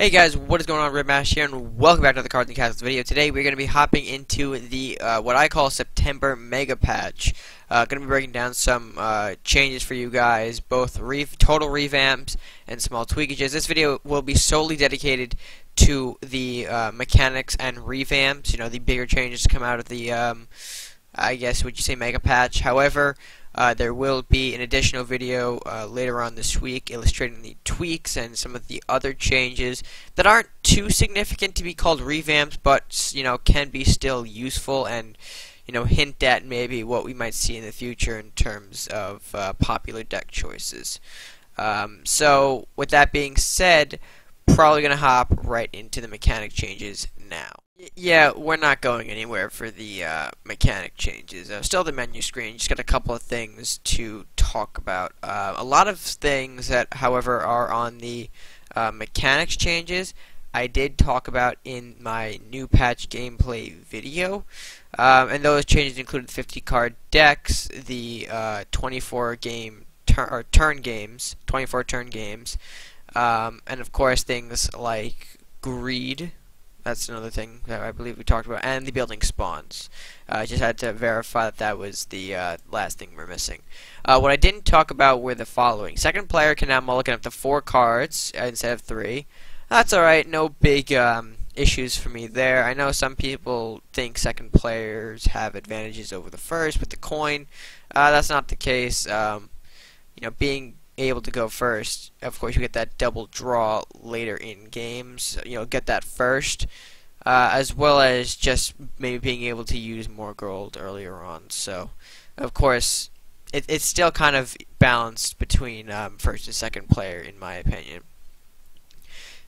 Hey guys, what is going on? RedMaster here, and welcome back to the Cards and Castles video. Today we're going to be hopping into the what I call September Megapatch. Going to be breaking down some changes for you guys, both total revamps and small tweakages. This video will be solely dedicated to the mechanics and revamps. You know, the bigger changes to come out of the I guess would you say Megapatch. However, there will be an additional video later on this week illustrating the tweaks and some of the other changes that aren't too significant to be called revamps, but you know, can be still useful and you know, hint at maybe what we might see in the future in terms of popular deck choices. So with that being said, probably gonna hop right into the mechanic changes now. Yeah, we're not going anywhere for the mechanic changes. Still the menu screen, just got a couple of things to talk about. A lot of things that, however, are on the mechanics changes, I did talk about in my new patch gameplay video. And those changes included 50 card decks, the 24 turn games, and of course things like greed. That's another thing that I believe we talked about, and the building spawns. I just had to verify that that was the last thing we're missing. What I didn't talk about were the following. Second player can now mulligan up to 4 cards instead of 3. That's alright, no big issues for me there. I know some people think second players have advantages over the first with the coin. That's not the case. You know, being able to go first, of course you get that double draw later in games, you know, get that first, as well as just maybe being able to use more gold earlier on. So of course it's still kind of balanced between first and second player in my opinion.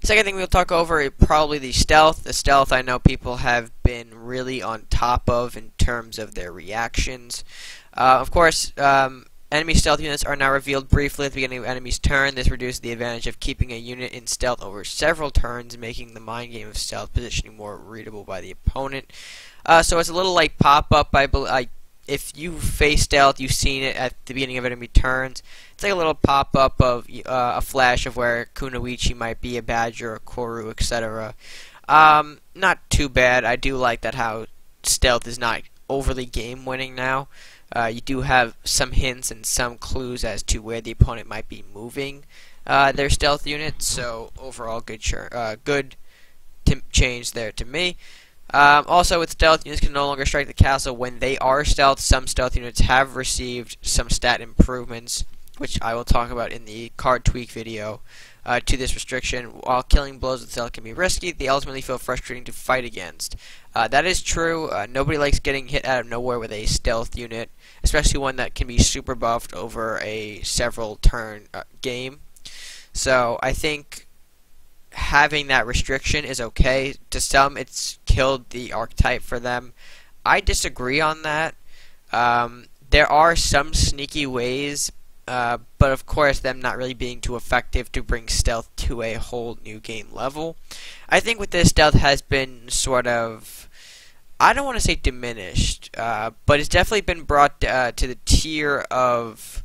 Second thing we'll talk over is probably the stealth. The stealth I know people have been really on top of in terms of their reactions. Of course, enemy stealth units are now revealed briefly at the beginning of enemy's turn. This reduces the advantage of keeping a unit in stealth over several turns, making the mind game of stealth positioning more readable by the opponent. So it's a little like pop-up. If you face stealth, you've seen it at the beginning of enemy turns. It's like a little pop-up of a flash of where Kunoichi might be, a Badger, a Koru, etc. Not too bad. I do like that how stealth is not overly game-winning now. You do have some hints and some clues as to where the opponent might be moving their stealth units, so overall good change there to me. Also with stealth, units can no longer strike the castle when they are stealth. Some stealth units have received some stat improvements, which I will talk about in the card tweak video to this restriction. While killing blows with stealth can be risky, they ultimately feel frustrating to fight against. That is true. Nobody likes getting hit out of nowhere with a stealth unit, especially one that can be super buffed over a several turn game. So I think having that restriction is okay. To some, it's killed the archetype for them. I disagree on that. There are some sneaky ways, but of course them not really being too effective to bring stealth to a whole new game level. I think with this, stealth has been sort of, I don't want to say diminished, but it's definitely been brought to the tier of,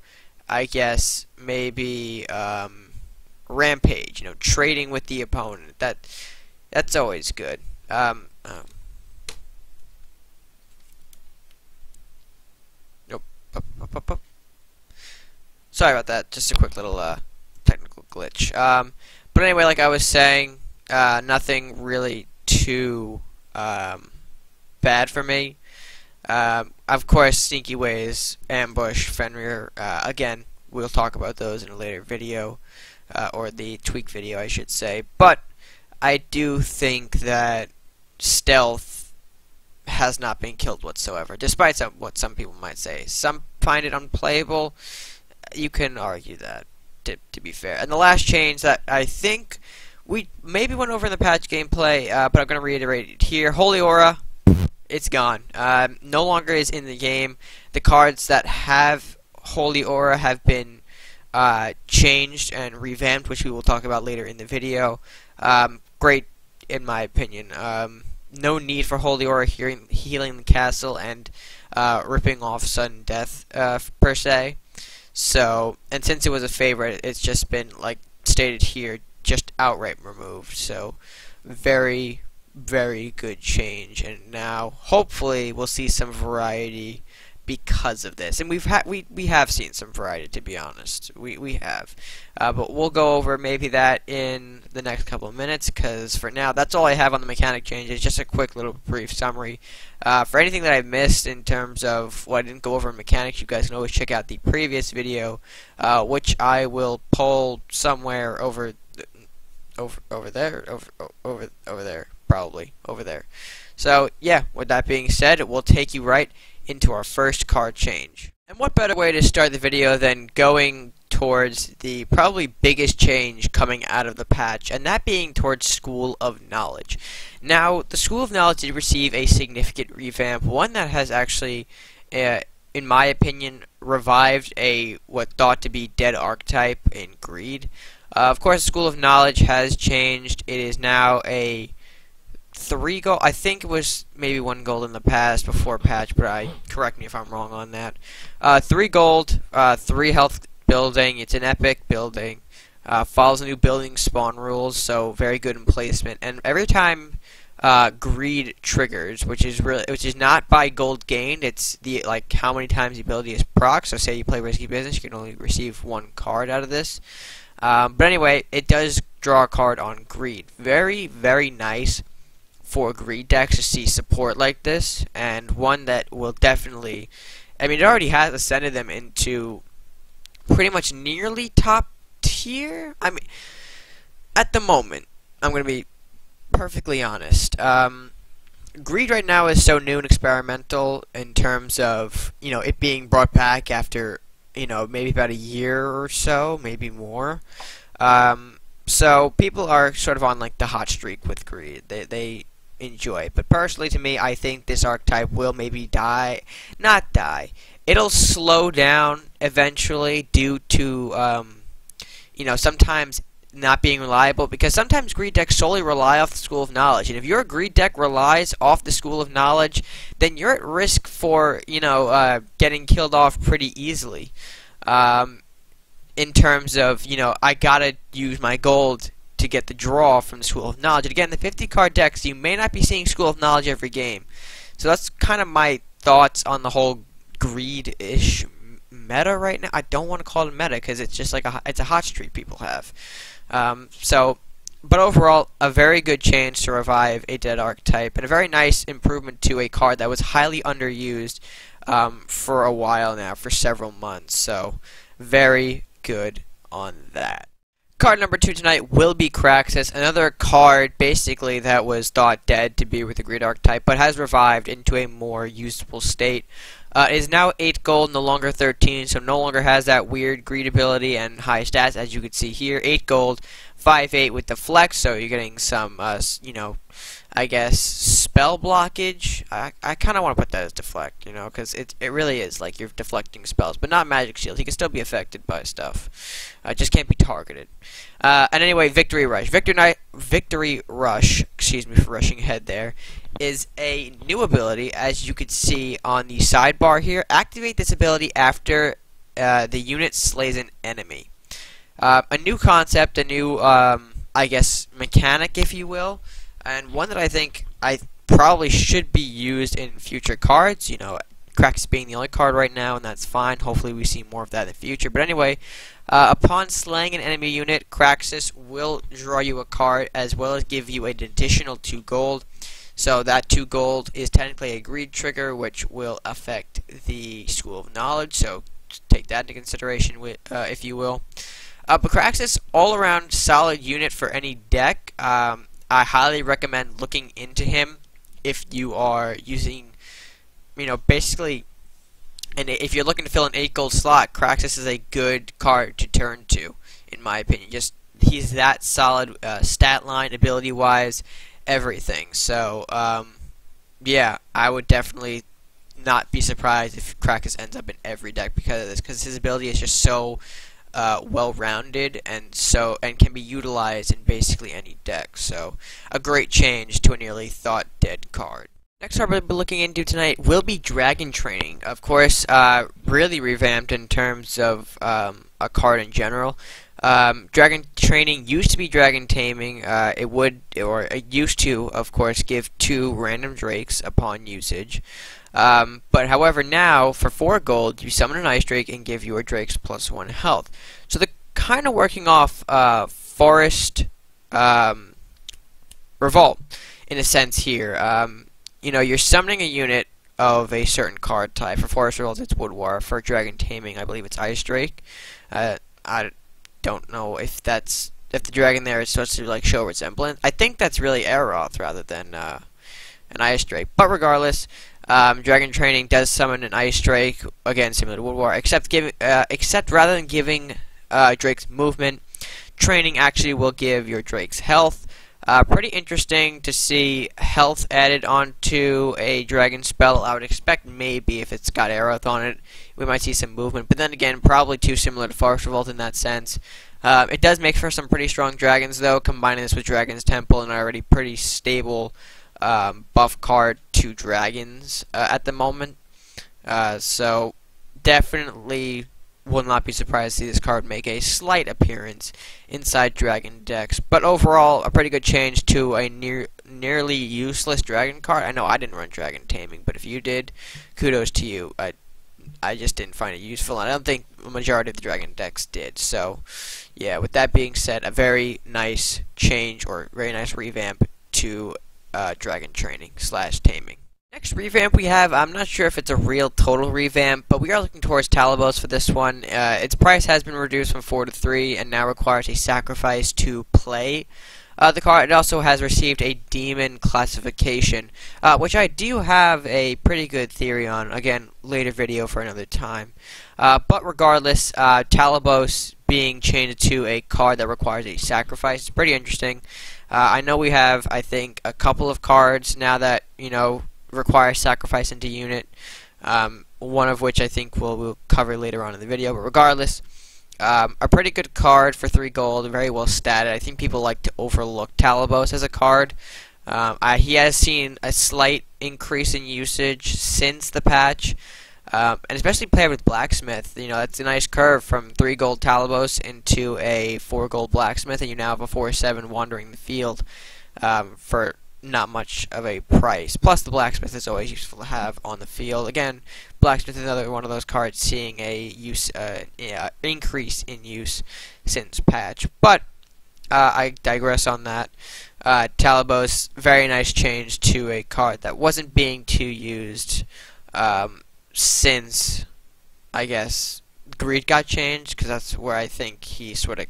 I guess, maybe rampage, you know, trading with the opponent. That's always good. Nope. Up. Sorry about that. Just a quick little technical glitch. But anyway, like I was saying, nothing really too bad for me. Of course, sneaky ways, ambush, Fenrir. Again, we'll talk about those in a later video, or the tweak video, I should say. But I do think that stealth has not been killed whatsoever, despite what some people might say. Some find it unplayable. You can argue that, to be fair. And the last change that I think we maybe went over in the patch gameplay, but I'm going to reiterate it here. Holy Aura, it's gone. No longer is in the game. The cards that have Holy Aura have been changed and revamped, which we will talk about later in the video. Great, in my opinion. No need for Holy Aura healing the castle and ripping off sudden death, per se. So, and since it was a favorite, it's just been, like stated here, just outright removed. So very, very good change, and now hopefully we'll see some variety because of this. And we have seen some variety, to be honest. We have, but we'll go over maybe that in the next couple of minutes, because for now that's all I have on the mechanic changes. Just a quick little brief summary. For anything that I missed in terms of what I didn't go over in mechanics, you guys can always check out the previous video, which I will pull somewhere over there, probably over there. So yeah, with that being said, it will take you right into our first card change. And what better way to start the video than going towards the probably biggest change coming out of the patch, and that being towards School of Knowledge. Now, the School of Knowledge did receive a significant revamp, one that has actually, in my opinion, revived a what thought to be dead archetype in Greed. Of course, School of Knowledge has changed. It is now a 3 gold. I think it was maybe 1 gold in the past before patch, but correct me if I'm wrong on that. 3 gold, 3 health building. It's an epic building. Follows the new building spawn rules, so very good in placement. And every time Greed triggers, which is not by gold gained, it's the how many times the ability is proc. So say you play Risky Business, you can only receive 1 card out of this. But anyway, it does draw a card on Greed. Very, very nice for Greed decks to see support like this, and one that will definitely, I mean, it already has ascended them into pretty much nearly top tier. I mean, at the moment, I'm going to be perfectly honest. Greed right now is so new and experimental in terms of, it being brought back after, maybe about a year or so, maybe more. So people are sort of on the hot streak with Greed. They enjoy it. But personally, to me, I think this archetype will maybe not die. It'll slow down eventually due to, sometimes not being reliable, because sometimes Greed decks solely rely off the School of Knowledge, and if your Greed deck relies off the School of Knowledge, then you're at risk for, getting killed off pretty easily. In terms of, I gotta use my gold to get the draw from the School of Knowledge. And again, the 50 card decks, you may not be seeing School of Knowledge every game. So that's kind of my thoughts on the whole Greed-ish meta right now. I don't want to call it meta because it's just it's a hot streak people have. But overall, a very good change to revive a dead archetype, and a very nice improvement to a card that was highly underused for a while now, for several months. So very good on that. Card number 2 tonight will be Craxus, another card basically that was thought dead to be with the Greed archetype, but has revived into a more usable state. It is now 8 gold, no longer 13, so no longer has that weird Greed ability and high stats, as you can see here. 8 gold, 5/8 with the flex, so you're getting some, I guess, spell blockage. I kind of want to put that as deflect, because it really is like you're deflecting spells, but not magic shield. He can still be affected by stuff. Just can't be targeted. And anyway, Victory Rush. Victory Rush, excuse me for rushing ahead there, is a new ability, as you could see on the sidebar here. Activate this ability after the unit slays an enemy. A new concept, a new, I guess, mechanic, if you will, and one that I think probably should be used in future cards. Craxus being the only card right now, and that's fine. Hopefully we see more of that in the future. But anyway, upon slaying an enemy unit, Craxus will draw you a card, as well as give you an additional 2 gold. So that 2 gold is technically a Greed trigger, which will affect the School of Knowledge. So take that into consideration, if you will. But Craxus, all-around solid unit for any deck. I highly recommend looking into him if you are using, basically, and if you're looking to fill an 8 gold slot, Craxus is a good card to turn to, in my opinion. He's that solid, stat line, ability-wise, everything. So, yeah, I would definitely not be surprised if Craxus ends up in every deck because of this, because his ability is just so well-rounded and can be utilized in basically any deck. So a great change to a nearly thought dead card. Next card we'll be looking into tonight will be Dragon Training. Of course, really revamped in terms of a card in general. Dragon training used to be dragon taming. It used to, of course, give 2 random drakes upon usage. But however, now for 4 gold, you summon an ice drake and give your drakes +1 health. So they're kind of working off forest revolt in a sense here. You know, you're summoning a unit of a certain card type. For forest revolt, it's wood war. For dragon taming, I believe it's ice drake. I don't know if the dragon there is supposed to like show resemblance. I think that's really Aeroth rather than an ice drake. But regardless, dragon training does summon an ice drake, again similar to wood war, except rather than giving drakes movement, training actually will give your drakes health. Pretty interesting to see health added onto a dragon spell. I would expect maybe if it's got Aeroth on it, we might see some movement. But then again, probably too similar to Forest Revolt in that sense. It does make for some pretty strong dragons, though, combining this with Dragon's Temple, an already pretty stable buff card to dragons at the moment. So definitely will not be surprised to see this card make a slight appearance inside dragon decks. But overall, a pretty good change to a nearly useless dragon card. I know I didn't run dragon taming, but if you did, kudos to you. I just didn't find it useful, and I don't think the majority of the dragon decks did. So, yeah, with that being said, a very nice change, or very nice revamp to dragon training / taming. Next revamp we have, I'm not sure if it's a real total revamp, but we are looking towards Talibos for this one. Its price has been reduced from 4 to 3 and now requires a sacrifice to play the card. It also has received a demon classification, which I do have a pretty good theory on. Again, later video for another time. But regardless, Talibos being changed to a card that requires a sacrifice is pretty interesting. I know we have, I think, a couple of cards now that, you know, require sacrifice into unit, one of which I think we'll cover later on in the video. But regardless, a pretty good card for 3 gold, very well statted. I think people like to overlook Talibos as a card. He has seen a slight increase in usage since the patch, and especially played with Blacksmith. You know, that's a nice curve from 3 gold Talibos into a 4 gold Blacksmith, and you now have a 4/7 wandering the field for not much of a price. Plus, the Blacksmith is always useful to have on the field. Again, Blacksmith is another one of those cards seeing a increase in use since patch. But I digress on that. Talibos, very nice change to a card that wasn't being too used since, I guess, Greed got changed, because that's where I think he sort of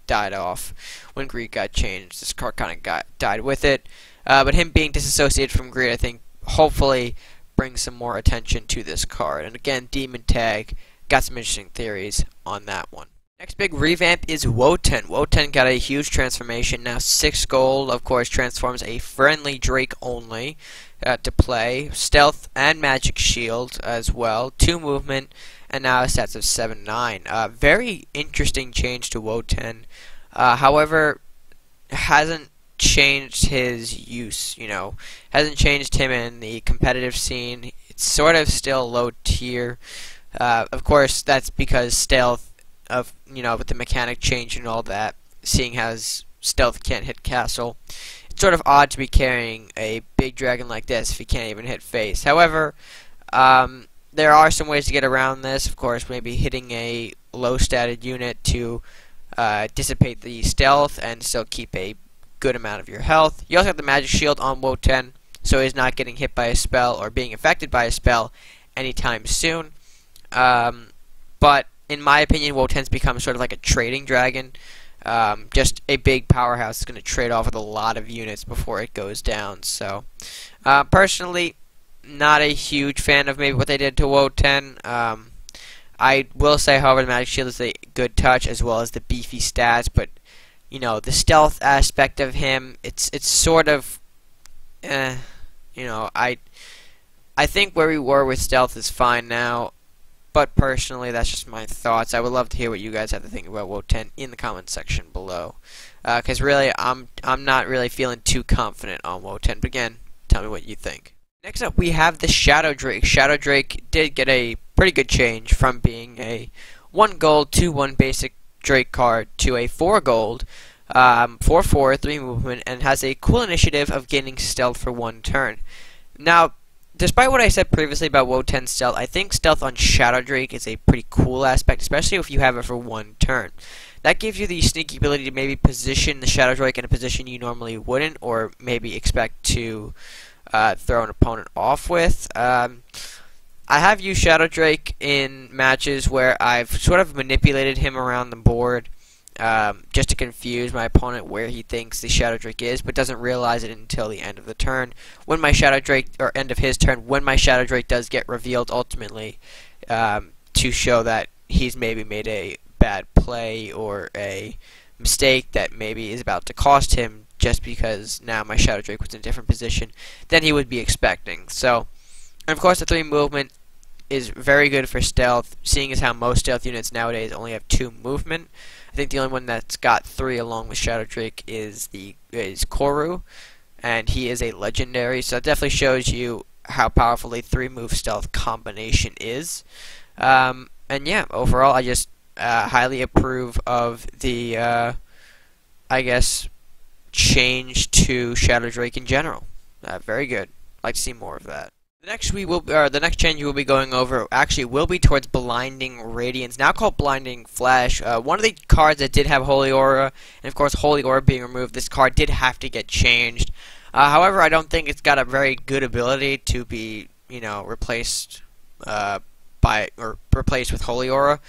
died off. When Greed got changed, this card kind of died with it. But him being disassociated from Greed, I think, hopefully brings some more attention to this card. And again, Demon Tag, got some interesting theories on that one. Next big revamp is Wotan. Wotan got a huge transformation. Now 6 gold, of course, transforms a friendly Drake only to play. Stealth and Magic Shield as well. 2 movement, and now stats of 7/9. Very interesting change to Wotan. However, hasn't changed his use, you know, hasn't changed him in the competitive scene. It's sort of still low tier. Of course, that's because stealth, with the mechanic change and all that, seeing as stealth can't hit castle, it's sort of odd to be carrying a big dragon like this if he can't even hit face. However, there are some ways to get around this. Of course, maybe hitting a low statted unit to dissipate the stealth and still keep a good amount of your health. You also have the Magic Shield on Wotan, so he's not getting hit by a spell or being affected by a spell anytime soon. But in my opinion, Wotan's become sort of like a trading dragon. Just a big powerhouse is going to trade off with a lot of units before it goes down. So, personally, not a huge fan of maybe what they did to Wotan. I will say, however, the Magic Shield is a good touch as well as the beefy stats, but you know, the stealth aspect of him, it's sort of, I think where we were with stealth is fine now, but personally, that's just my thoughts. I would love to hear what you guys have to think about Wotan in the comments section below, because really, I'm not really feeling too confident on Wotan, but again, tell me what you think. Next up, we have the Shadow Drake. Shadow Drake did get a pretty good change from being a 1 gold to 1 basic Drake card to a 4 gold, 4/4, 3 movement, and has a cool initiative of gaining stealth for 1 turn. Now, despite what I said previously about WoE 10 stealth, I think stealth on Shadow Drake is a pretty cool aspect, especially if you have it for 1 turn. That gives you the sneaky ability to maybe position the Shadow Drake in a position you normally wouldn't, or maybe expect to throw an opponent off with. I have used Shadow Drake in matches where I've sort of manipulated him around the board just to confuse my opponent where he thinks the Shadow Drake is, but doesn't realize it until the end of the turn. When my Shadow Drake, or end of his turn, when my Shadow Drake does get revealed ultimately, to show that he's maybe made a bad play or a mistake that maybe is about to cost him just because now my Shadow Drake was in a different position than he would be expecting. So, and of course the 3 movement is very good for stealth, seeing as how most stealth units nowadays only have 2 movement. I think the only one that's got 3 along with Shadow Drake is Koru, and he is a legendary, so it definitely shows you how powerful a 3-move stealth combination is. And yeah, overall I just highly approve of the I guess change to Shadow Drake in general. Very good. I'd like to see more of that. The next change we'll be going over actually will be towards Blinding Radiance, now called Blinding Flash. One of the cards that did have Holy Aura, and of course Holy Aura being removed, this card did have to get changed. However, I don't think it's got a very good ability to be, replaced replaced with Holy Aura.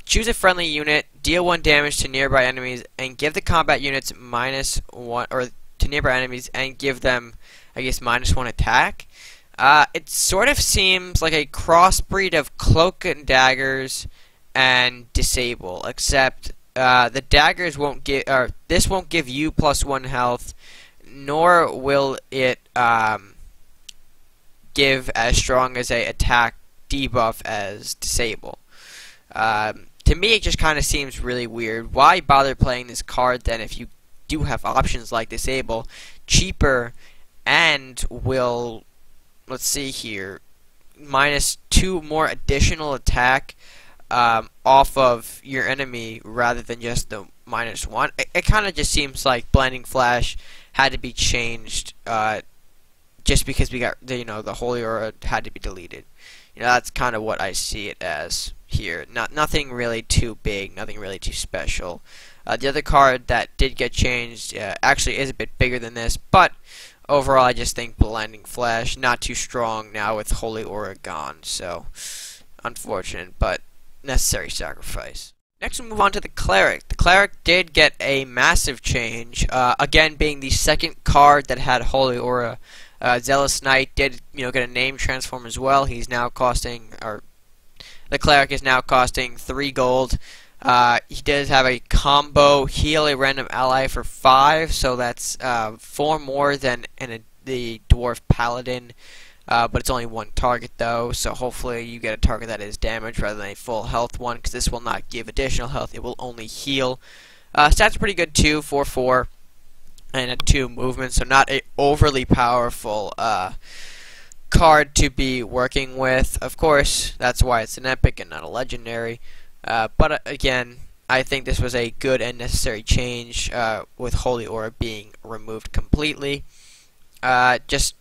Choose a friendly unit, deal 1 damage to nearby enemies, and give the combat units -1, or to nearby enemies, and give them, I guess, -1 attack. It sort of seems like a crossbreed of Cloak and Daggers and Disable, except the daggers won't give, or this won't give you +1 health, nor will it give as strong as a attack debuff as Disable. To me, it just kind of seems really weird. Why bother playing this card then if you do have options like Disable, cheaper, and will, let's see here, -2 more additional attack off of your enemy rather than just the -1. It kind of just seems like Blinding Flash had to be changed just because we got the Holy Aura had to be deleted. That's kind of what I see it as here. Nothing really too big, nothing really too special. The other card that did get changed actually is a bit bigger than this, but overall I just think Blinding Flash not too strong now with Holy Aura gone. So unfortunate, but necessary sacrifice. Next, we'll move on to the Cleric. The Cleric did get a massive change, again being the second card that had Holy Aura. Zealous Knight did, get a name transform as well. He's now costing, or the Cleric is now costing 3 gold. He does have a combo heal a random ally for 5, so that's 4 more than the Dwarf Paladin. But it's only 1 target though, so hopefully you get a target that is damaged rather than a full health one, because this will not give additional health, it will only heal. Stats are pretty good too, 4/4, and a 2 movement, so not a overly powerful card to be working with. Of course, that's why it's an epic and not a legendary. But again, I think this was a good and necessary change with Holy Aura being removed completely. Just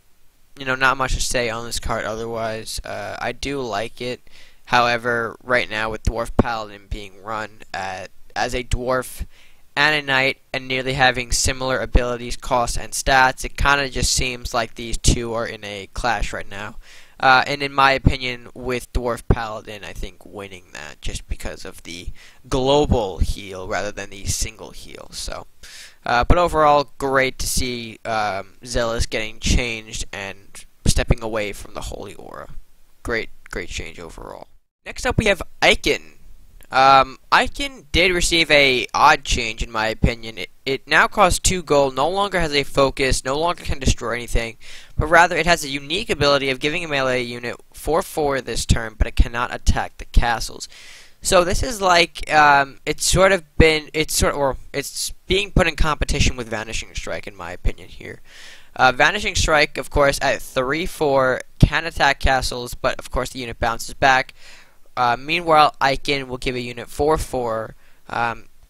not much to say on this card otherwise. I do like it. However, right now with Dwarf Paladin being run as a dwarf and a knight and nearly having similar abilities, cost, and stats, it kind of just seems like these two are in a clash right now. And in my opinion, with Dwarf Paladin, I think winning that just because of the global heal rather than the single heal. So, but overall, great to see Zealous getting changed and stepping away from the Holy Aura. Great change overall. Next up, we have Icon. Icon did receive a odd change in my opinion. It now costs 2 gold, no longer has a focus, no longer can destroy anything, but rather it has a unique ability of giving a melee unit 4/4 this turn, but it cannot attack the castles. So this is like it's being put in competition with Vanishing Strike in my opinion here. Vanishing Strike, of course, at 3/4 can attack castles, but of course the unit bounces back. Meanwhile, Icon will give a unit 4/4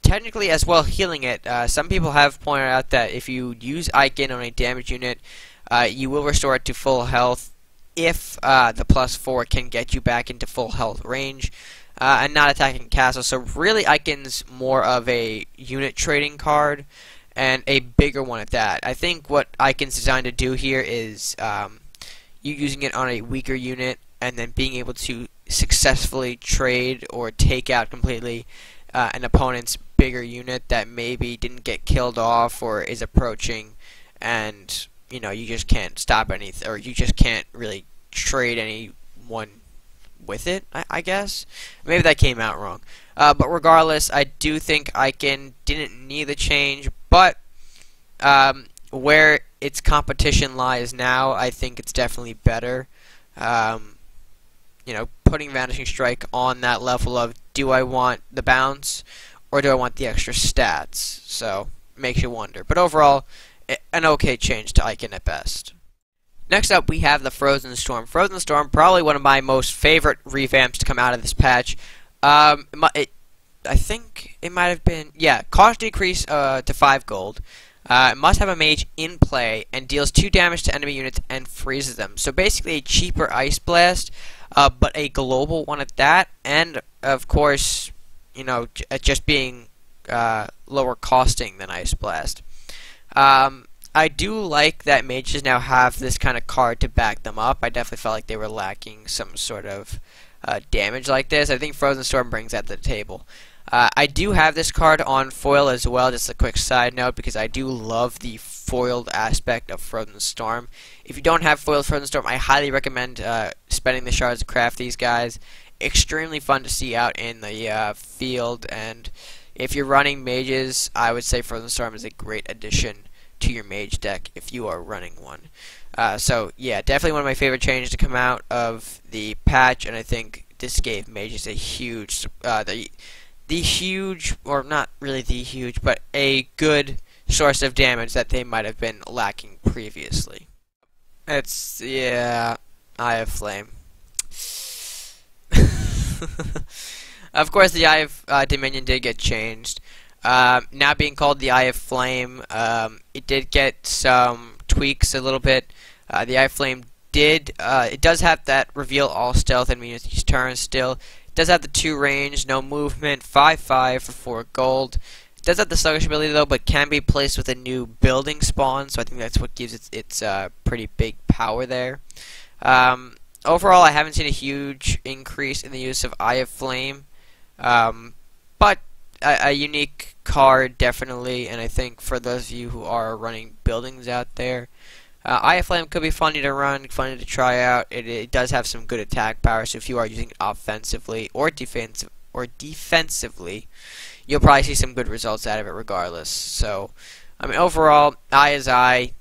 Technically as well healing it. Some people have pointed out that if you use Icon on a damage unit, you will restore it to full health if the +4 can get you back into full health range and not attacking castle. So really Icon's more of a unit trading card, and a bigger one at that. I think what Icon's designed to do here is you using it on a weaker unit and then being able to successfully trade or take out completely an opponent's bigger unit that maybe didn't get killed off or is approaching, and you know, you just can't stop anything, or you just can't really trade anyone with it, I guess. Maybe that came out wrong. But regardless, I do think Icon didn't need the change, but where its competition lies now, I think it's definitely better. You know, putting Vanishing Strike on that level of, do I want the bounce or do I want the extra stats? So, makes you wonder. But overall, an okay change to Icon at best. Next up, we have the Frozen Storm. Frozen Storm, probably one of my most favorite revamps to come out of this patch. I think it might have been, yeah, cost decrease to 5 gold. It must have a mage in play and deals 2 damage to enemy units and freezes them. So basically a cheaper Ice Blast, but a global one at that, and of course, you know, just being lower costing than Ice Blast. I do like that mages now have this kind of card to back them up. I definitely felt like they were lacking some sort of damage like this. I think Frozen Storm brings that to the table. I do have this card on foil as well, just a quick side note, because I do love the foiled aspect of Frozen Storm. If you don't have foiled Frozen Storm, I highly recommend spending the shards to craft these guys. Extremely fun to see out in the field, and if you're running mages, I would say Frozen Storm is a great addition to your mage deck if you are running one. So yeah, definitely one of my favorite changes to come out of the patch, and I think this gave mages a huge, the huge, or not really the huge, but a good source of damage that they might have been lacking previously. It's, yeah, Eye of Flame. Of course, the Eye of Dominion did get changed. Now being called the Eye of Flame, it did get some tweaks a little bit. The Eye of Flame it does have that reveal all stealth and each turn still. It does have the 2 range, no movement, 5/5 for 4 gold. It does have the sluggish ability though, but can be placed with a new building spawn, so I think that's what gives its pretty big power there. Overall, I haven't seen a huge increase in the use of Eye of Flame, but a unique card definitely, and I think for those of you who are running buildings out there, Eye of Flame could be funny to run, funny to try out. It does have some good attack power, so if you are using it offensively or defensively, you'll probably see some good results out of it regardless. So, I mean, overall, Eye is Eye,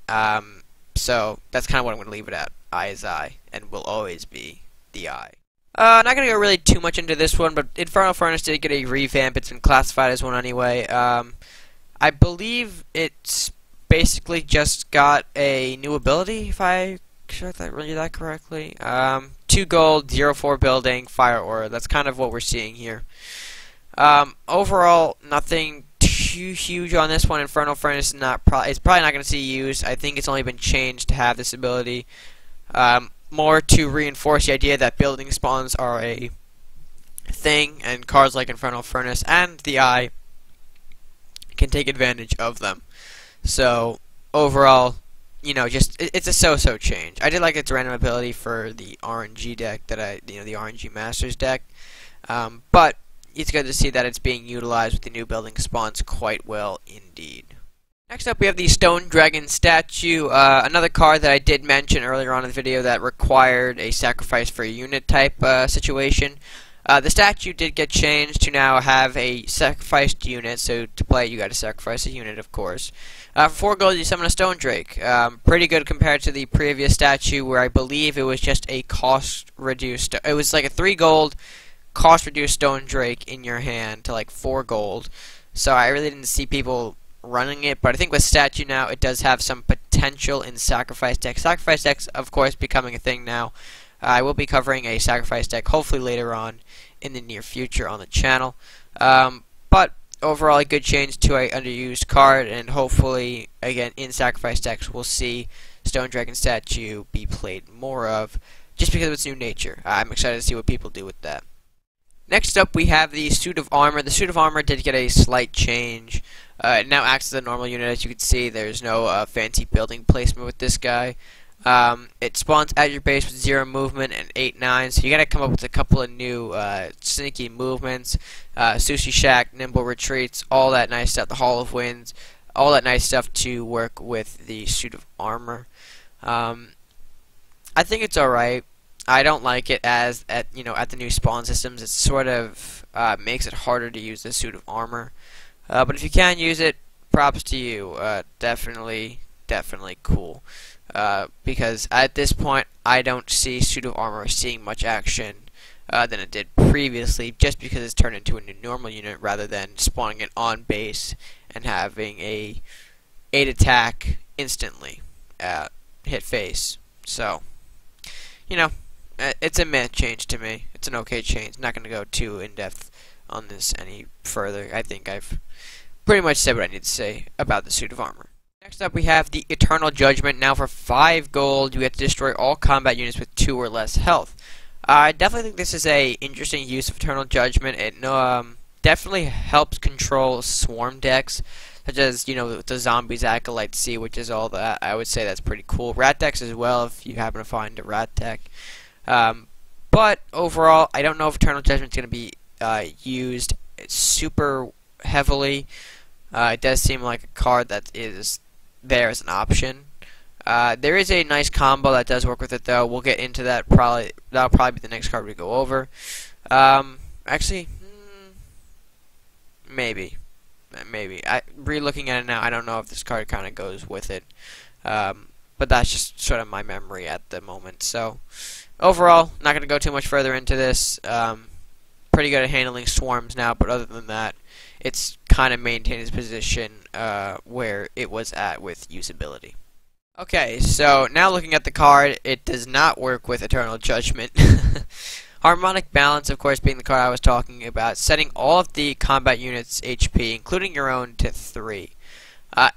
so that's kind of what I'm going to leave it at. Eye is Eye, and will always be the Eye. Not going to go really too much into this one, but Infernal Furnace did get a revamp. It's been classified as one anyway. I believe it's basically just got a new ability, if I read that correctly. 2 gold, 0/4 building, fire aura. That's kind of what we're seeing here. Overall, nothing too huge on this one. Infernal Furnace it's probably not going to see used. I think it's only been changed to have this ability. More to reinforce the idea that building spawns are a thing, and cards like Infernal Furnace and the Eye can take advantage of them. So overall, you know, it's a so-so change. I did like its random ability for the RNG deck the RNG Masters deck, but it's good to see that it's being utilized with the new building spawns quite well indeed. Next up, we have the Stone Dragon statue, another card that I did mention earlier on in the video that required a sacrifice for a unit type situation. The statue did get changed to now have a sacrificed unit, so to play it you got to sacrifice a unit, of course. For 4 gold you summon a Stone Drake. Pretty good compared to the previous statue where I believe it was just a cost reduced, it was like a 3 gold cost reduced Stone Drake in your hand to like 4 gold. So I really didn't see people running it, but I think with statue now it does have some potential in sacrifice decks. Sacrifice decks, of course, becoming a thing now. I will be covering a sacrifice deck hopefully later on in the near future on the channel. But overall a good change to a underused card, and hopefully, again, in sacrifice decks, we'll see Stone Dragon Statue be played more of, just because of its new nature. I'm excited to see what people do with that. Next up, we have the Suit of Armor. The Suit of Armor did get a slight change. It now acts as a normal unit. As you can see, there's no fancy building placement with this guy. It spawns at your base with 0 movement and 8/9, so you gotta come up with a couple of new sneaky movements. Sushi Shack, Nimble Retreats, all that nice stuff. The Hall of Winds, all that nice stuff to work with the Suit of Armor. I think it's alright. I don't like it as at the new spawn systems. It sort of makes it harder to use the Suit of Armor. But if you can use it, props to you. Definitely cool. Because at this point, I don't see Suit of Armor seeing much action than it did previously, just because it's turned into a new normal unit rather than spawning it on base and having a 8 attack instantly hit face. So, it's a meh change to me. It's an okay change. Not going to go too in depth on this any further. I think I've pretty much said what I need to say about the Suit of Armor. Next up, we have the Eternal Judgement. Now, for 5 gold, you have to destroy all combat units with 2 or less health. I definitely think this is a interesting use of Eternal Judgment. It definitely helps control swarm decks, such as the Zombies Acolyte C, which is all that. I would say that's pretty cool. Rat decks as well, if you happen to find a rat deck. But overall, I don't know if Eternal Judgment is going to be used super heavily. It does seem like a card that is there as an option. There is a nice combo that does work with it, though. We'll get into that. That'll probably be the next card we go over. Actually, maybe. Re-looking at it now, I don't know if this card kind of goes with it. But that's just sort of my memory at the moment. So, overall, not going to go too much further into this. Pretty good at handling swarms now, but other than that, it's kind of maintained its position where it was at with usability. Okay, so now looking at the card, it does not work with Eternal Judgment. Harmonic Balance, of course, being the card I was talking about, setting all of the combat units' HP, including your own, to 3.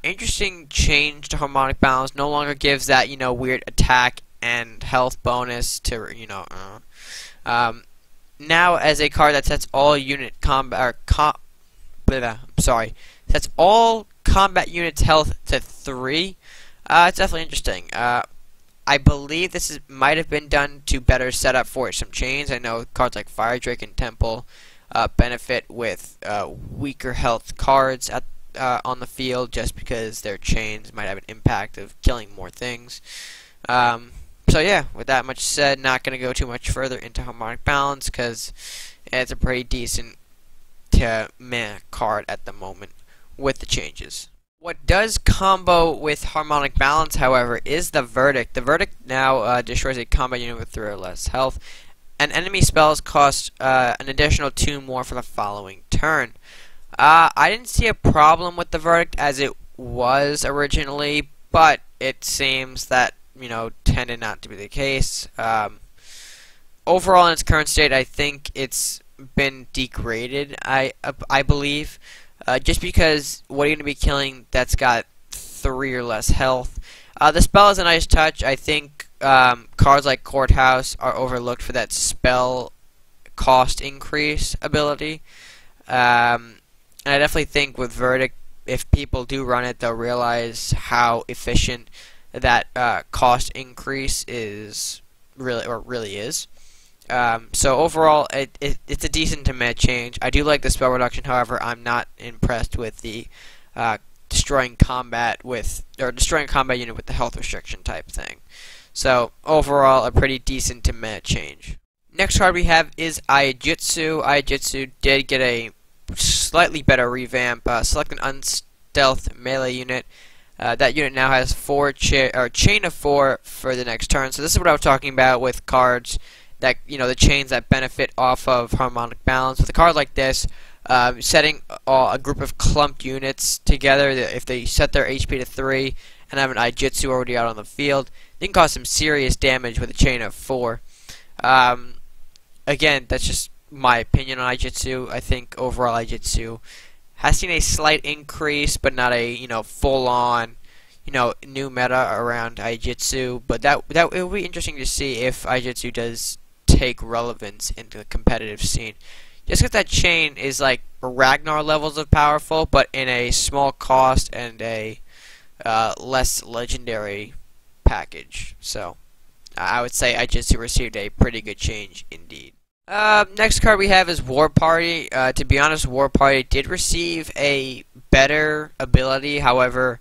Interesting change to Harmonic Balance. No longer gives that, weird attack and health bonus to, now as a card that sets all unit combat, sets all combat units' health to 3. It's definitely interesting. I believe this might have been done to better set up for some chains. I know cards like Fire Drake and Temple benefit with weaker health cards on the field, just because their chains might have an impact of killing more things. So yeah, with that much said, not going to go too much further into Harmonic Balance, because it's a pretty decent to meh card at the moment with the changes. What does combo with Harmonic Balance, however, is the Verdict. The Verdict now destroys a combat unit with 3 or less health, and enemy spells cost an additional 2 more for the following turn. I didn't see a problem with the Verdict as it was originally, but it seems that, tended not to be the case. Overall, in its current state, I think it's been degraded, I believe. Just because what are you going to be killing that's got 3 or less health? The spell is a nice touch. I think cards like Courthouse are overlooked for that spell cost increase ability. And I definitely think with Verdict, if people do run it, they'll realize how efficient that cost increase is really is. So overall, it's a decent to meh change. I do like the spell reduction. However, I'm not impressed with the destroying combat unit with the health restriction type thing. So overall, a pretty decent to meh change. Next card we have is Izzet. Izzet did get a slightly better revamp. Select an unstealth melee unit. That unit now has chain of 4 for the next turn. So this is what I was talking about with cards that, the chains that benefit off of Harmonic Balance. With a card like this, setting a group of clumped units together, if they set their HP to 3 and have an Izzet already out on the field, they can cause some serious damage with a chain of 4. Again, that's just my opinion on Izzet. I think overall Izzet has seen a slight increase, but not a full on new meta around Izzet. But that it will be interesting to see if Izzet does take relevance into the competitive scene. Just because that chain is like Ragnar levels of powerful, but in a small cost and a less legendary package. So I would say Izzet received a pretty good change indeed. Next card we have is War Party. To be honest, War Party did receive a better ability. However,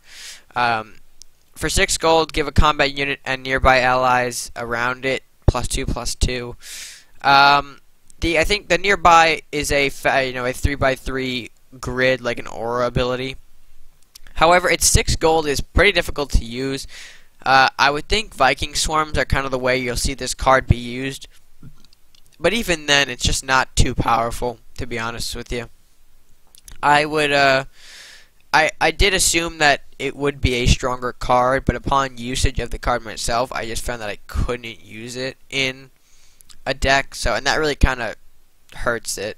for 6 gold, give a combat unit and nearby allies around it +2/+2. I think the nearby is a 3x3 grid, like an aura ability. However, its 6 gold is pretty difficult to use. I would think Viking swarms are kind of the way you'll see this card be used. But even then, it's just not too powerful, to be honest with you. I would, I did assume that it would be a stronger card, but upon usage of the card myself, I just found that I couldn't use it in a deck. So, and that really kind of hurts it.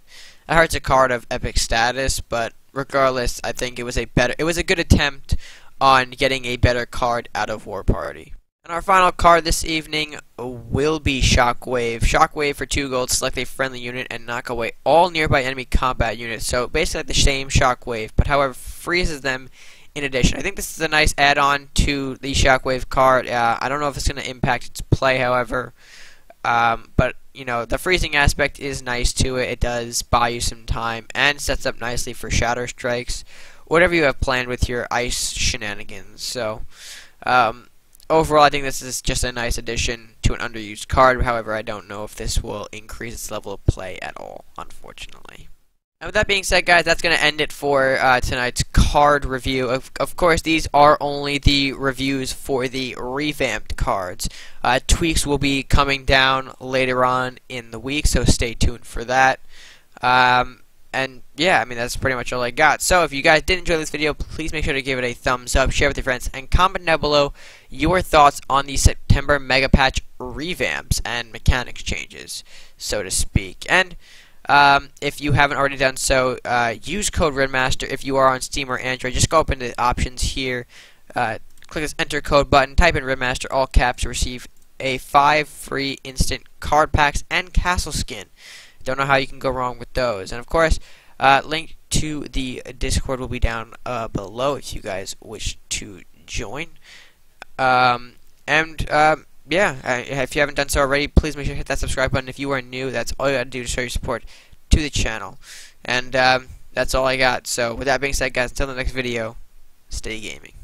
It hurts a card of epic status, but regardless, I think it was a good attempt on getting a better card out of War Party. And our final card this evening will be Shockwave. Shockwave for 2 gold, select a friendly unit and knock away all nearby enemy combat units. So basically like the same Shockwave, but however freezes them in addition. I think this is a nice add-on to the Shockwave card. I don't know if it's going to impact its play, however. But, the freezing aspect is nice to it. It does buy you some time and sets up nicely for Shatter Strikes, whatever you have planned with your ice shenanigans. So, overall, I think this is just a nice addition to an underused card. However, I don't know if this will increase its level of play at all, unfortunately. And with that being said, guys, that's going to end it for tonight's card review. Of course, these are only the reviews for the revamped cards. Tweaks will be coming down later on in the week, so stay tuned for that. And yeah, I mean, that's pretty much all I got. So if you guys did enjoy this video, please make sure to give it a thumbs up, share with your friends, and comment down below your thoughts on the September Megapatch revamps and mechanics changes, so to speak. And if you haven't already done so, use code RedMaster if you are on Steam or Android. Just go up into the options here, click this enter code button, type in RedMaster, all caps, to receive a 5 free instant card packs and castle skin. Don't know how you can go wrong with those. And of course, link to the Discord will be down below if you guys wish to join. Yeah, if you haven't done so already, please make sure to hit that subscribe button. If you are new, that's all you gotta do to show your support to the channel. And that's all I got. So with that being said, guys, until the next video, stay gaming.